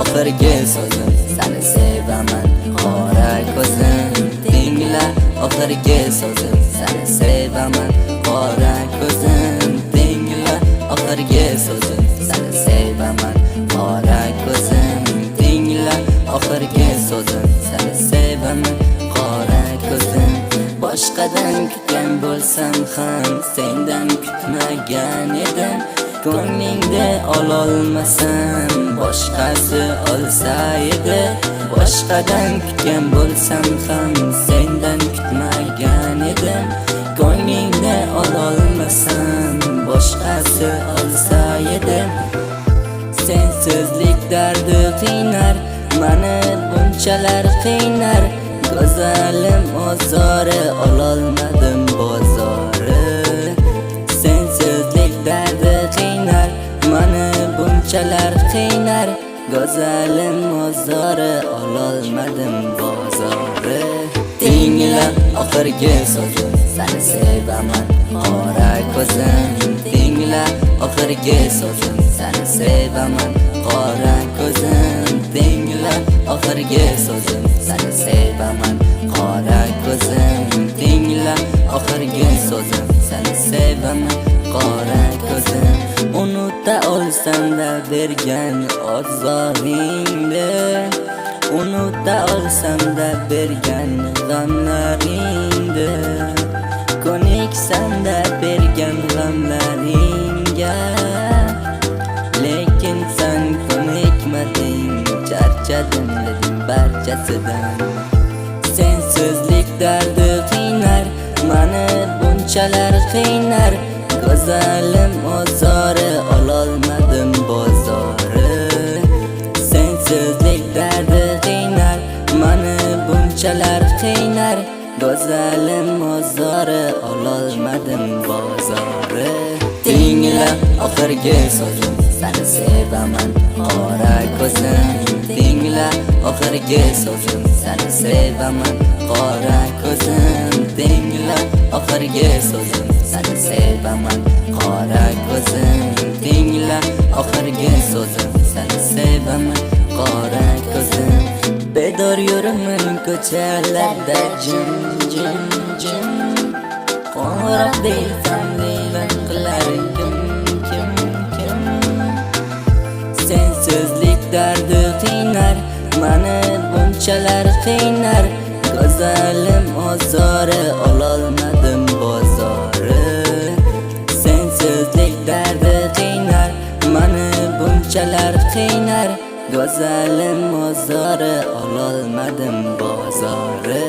oxirgi so'zim, seni sevaman qora ko'zim. Tingla oxirgi so'zim, seni sevaman qora ko'zim. Tingla oxirgi so'zim, seni sevaman qora ko'zim. Tingla oxirgi so'zim, seni sevaman qora ko'zim. Boshqadan kutgan bo'lsam ham sendan kutmagan edim. Ko'nglingda ololmasam boshqasi olsa edi. Boshqadan kutgan bo'lsam ham sendan kutmagan edim. Ko'nglingda ololmasam boshqasi olsa edi. Sensizlik dardi qiynar, mani bunchalar qiynar. Go'zalim ozori, ololmadim bozori. Sensizlik dardi qiynar, mani bunchalar qiynar. Go'zalim ozori, ololmadim bozori. Tingla oxirgi so'zim, seni sevaman qora ko'zim. Tingla oxirgi so'zim, seni sevaman qora ko'zim. Tingla oxirgi so'zim, seni sevaman qora ko'zim. Tingla oxirgi so'zim, seni sevaman qora ko'zim. Unuta olsam-da bergan ozoringni, unuta olsam-da bergan g'amlaringni, ko'niksam-da bergan g'amlaringga. Lekin sen ko'nikmading, charchadim dedim barchasidan. Sensizlik dardi qiynar, mani bunchalar qiynar. Go'zalim ozori, ololmadim bozori. Sensizlik dardi qiynar, mani bunchalar qiynar. Go'zalim ozori, ololmadim bozori. Tingla oxirgi so'zim, seni sevaman qora ko'zim. Tingla oxirgi so'zim, seni sevaman qora ko'zim. Tingla oxirgi so'zim, seni sevaman qora ko'zim. Tingla oxirgi so'zim, seni sevaman qora ko'zim. Bedor yuraman ko'chalarda jim jim jim. Qo'ng'iroq desam nelar qilar kim kim kim. Sensizlik dardi qiynar, mani bunchalar qiynar. Go'zalim ozori, ololmadim bozori. Sensizlik dardi qiynar, mani bunchalar qiynar. Go'zalim ozori, ololmadim bozori.